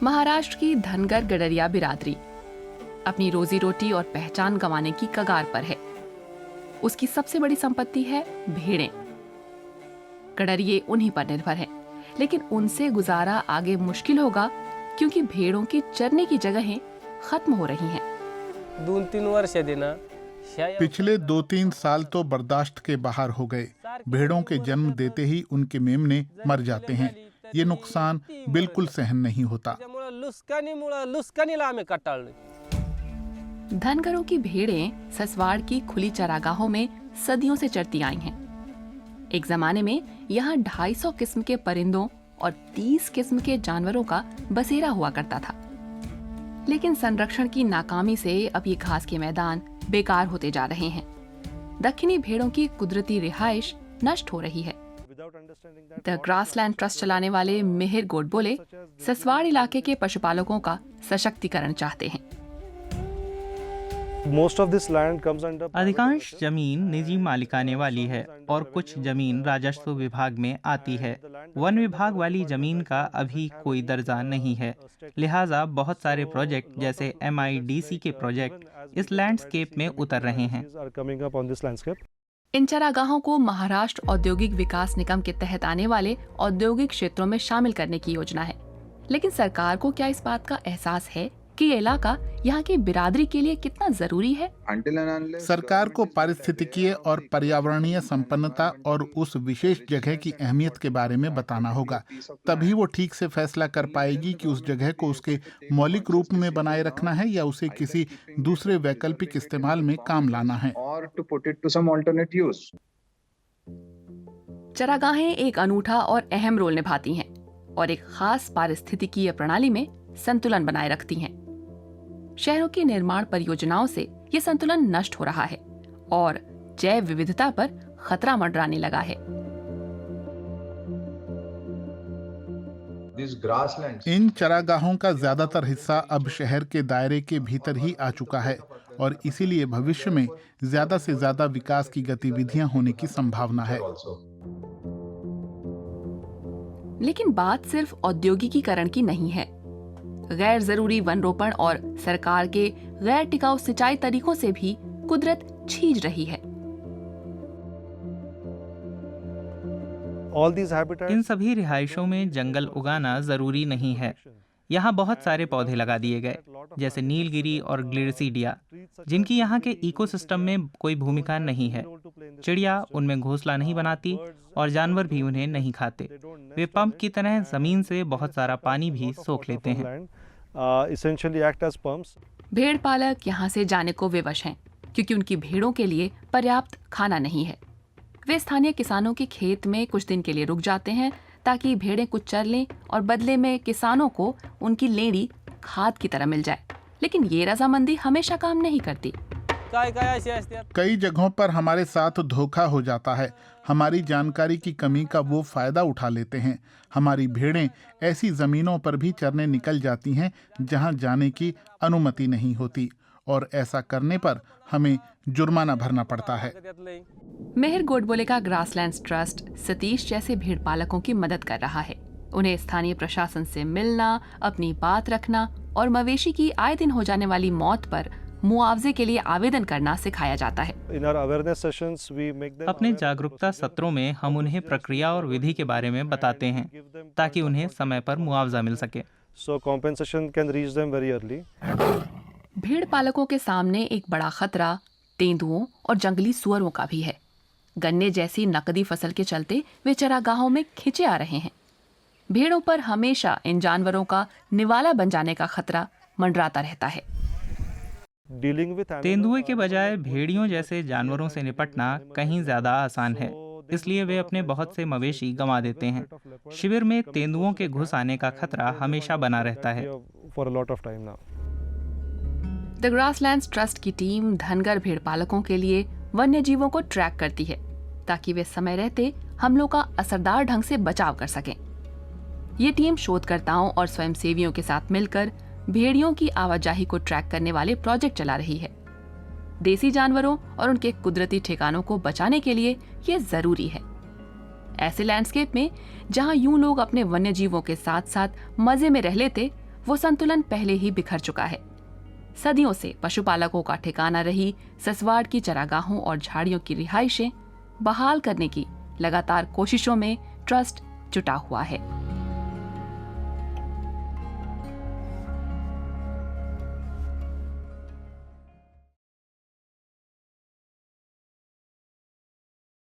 महाराष्ट्र की धनगर गडरिया बिरादरी अपनी रोजी रोटी और पहचान गंवाने की कगार पर है। उसकी सबसे बड़ी संपत्ति है भेड़ें। गडरिये उन्हीं पर निर्भर हैं, लेकिन उनसे गुजारा आगे मुश्किल होगा क्योंकि भेड़ों की चरने की जगहें खत्म हो रही हैं। 2-3 वर्ष देना पिछले 2-3 साल तो बर्दाश्त के बाहर हो गए। भेड़ों के जन्म देते ही उनके मेमने मर जाते हैं। ये नुकसान बिल्कुल सहन नहीं होता। धनगरों की भेड़ें ससवाड़ की खुली चरागाहों में सदियों से चरती आई हैं। एक जमाने में यहाँ 250 किस्म के परिंदों और 30 किस्म के जानवरों का बसेरा हुआ करता था। लेकिन संरक्षण की नाकामी से अब ये घास के मैदान बेकार होते जा रहे हैं। दक्षिणी भेड़ों की कुदरती रिहाइश नष्ट हो रही है। द ग्रासलैंड ट्रस्ट चलाने वाले मिहिर गोडबोले ससवाड़ इलाके के पशुपालकों का सशक्तिकरण चाहते हैं। अधिकांश जमीन निजी मालिकाने वाली है और कुछ जमीन राजस्व विभाग में आती है। वन विभाग वाली जमीन का अभी कोई दर्जा नहीं है, लिहाजा बहुत सारे प्रोजेक्ट जैसे MIDC के प्रोजेक्ट इस लैंडस्केप में उतर रहे हैं। इन चरागाहों को महाराष्ट्र औद्योगिक विकास निगम के तहत आने वाले औद्योगिक क्षेत्रों में शामिल करने की योजना है। लेकिन सरकार को क्या इस बात का एहसास है कि ये इलाका यहाँ की बिरादरी के लिए कितना जरूरी है? सरकार को पारिस्थितिकीय और पर्यावरणीय संपन्नता और उस विशेष जगह की अहमियत के बारे में बताना होगा। तभी वो ठीक से फैसला कर पाएगी कि उस जगह को उसके मौलिक रूप में बनाए रखना है या उसे किसी दूसरे वैकल्पिक इस्तेमाल में काम लाना है। चरागाहें एक अनूठा और अहम रोल निभाती हैं और एक खास पारिस्थितिकीय प्रणाली में संतुलन बनाए रखती हैं। शहरों की निर्माण परियोजनाओं से ये संतुलन नष्ट हो रहा है और जैव विविधता पर खतरा मंडराने लगा है। इन चरागाहों का ज्यादातर हिस्सा अब शहर के दायरे के भीतर ही आ चुका है और इसीलिए भविष्य में ज्यादा से ज्यादा विकास की गतिविधियां होने की संभावना है। लेकिन बात सिर्फ औद्योगिकीकरण की नहीं है। गैर जरूरी वन रोपण और सरकार के गैर टिकाऊ सिंचाई तरीकों से भी कुदरत छीज रही है। इन सभी रिहाइशों में जंगल उगाना जरूरी नहीं है। यहाँ बहुत सारे पौधे लगा दिए गए, जैसे नीलगिरी और ग्लिरिसीडिया, जिनकी यहाँ के इकोसिस्टम में कोई भूमिका नहीं है। चिड़िया उनमें घोंसला नहीं बनाती और जानवर भी उन्हें नहीं खाते। वे पंप की तरह जमीन से बहुत सारा पानी भी सोख लेते हैं। भेड़ पालक यहाँ से जाने को विवश हैं, क्योंकि उनकी भेड़ों के लिए पर्याप्त खाना नहीं है। वे स्थानीय किसानों के खेत में कुछ दिन के लिए रुक जाते हैं ताकि भेड़ें कुछ चर लें और बदले में किसानों को उनकी लेड़ी खाद की तरह मिल जाए। लेकिन ये रजामंदी हमेशा काम नहीं करती। कई जगहों पर हमारे साथ धोखा हो जाता है। हमारी जानकारी की कमी का वो फायदा उठा लेते हैं। हमारी भेड़ें ऐसी जमीनों पर भी चरने निकल जाती हैं जहां जाने की अनुमति नहीं होती और ऐसा करने पर हमें जुर्माना भरना पड़ता है। मिहिर गोडबोले का ग्रासलैंड ट्रस्ट सतीश जैसे भेड़ पालकों की मदद कर रहा है। उन्हें स्थानीय प्रशासन से मिलना, अपनी बात रखना और मवेशी की आए दिन हो जाने वाली मौत पर मुआवजे के लिए आवेदन करना सिखाया जाता है। अपने जागरूकता सत्रों में हम उन्हें प्रक्रिया और विधि के बारे में बताते हैं ताकि उन्हें समय पर मुआवजा मिल सके। भेड़ पालकों के सामने एक बड़ा खतरा तेंदुओं और जंगली सुअरों का भी है। गन्ने जैसी नकदी फसल के चलते वे चरागाहों में खिंचे आ रहे हैं। भेड़ों पर हमेशा इन जानवरों का निवाला बन जाने का खतरा मंडराता रहता है। तेंदुए के बजाय भेड़ियों जैसे जानवरों से निपटना कहीं ज्यादा आसान है, इसलिए वे अपने बहुत से मवेशी गंवा देते हैं। शिविर में तेंदुओं के घुस आने का खतरा हमेशा बना रहता है। द ग्रासलैंड ट्रस्ट की टीम धनगर भेड़ पालकों के लिए वन्य जीवों को ट्रैक करती है ताकि वे समय रहते हमलों का असरदार ढंग से बचाव कर सकें। ये टीम शोधकर्ताओं और स्वयंसेवियों के साथ मिलकर भेड़ियों की आवाजाही को ट्रैक करने वाले प्रोजेक्ट चला रही है। देसी जानवरों और उनके कुदरती ठिकानों को बचाने के लिए ये जरूरी है। ऐसे लैंडस्केप में जहां यूं लोग अपने वन्य जीवों के साथ साथ मजे में रह लेते, वो संतुलन पहले ही बिखर चुका है। सदियों से पशुपालकों का ठिकाना रही ससवाड़ की चरागाहों और झाड़ियों की रिहाइशें बहाल करने की लगातार कोशिशों में ट्रस्ट जुटा हुआ है।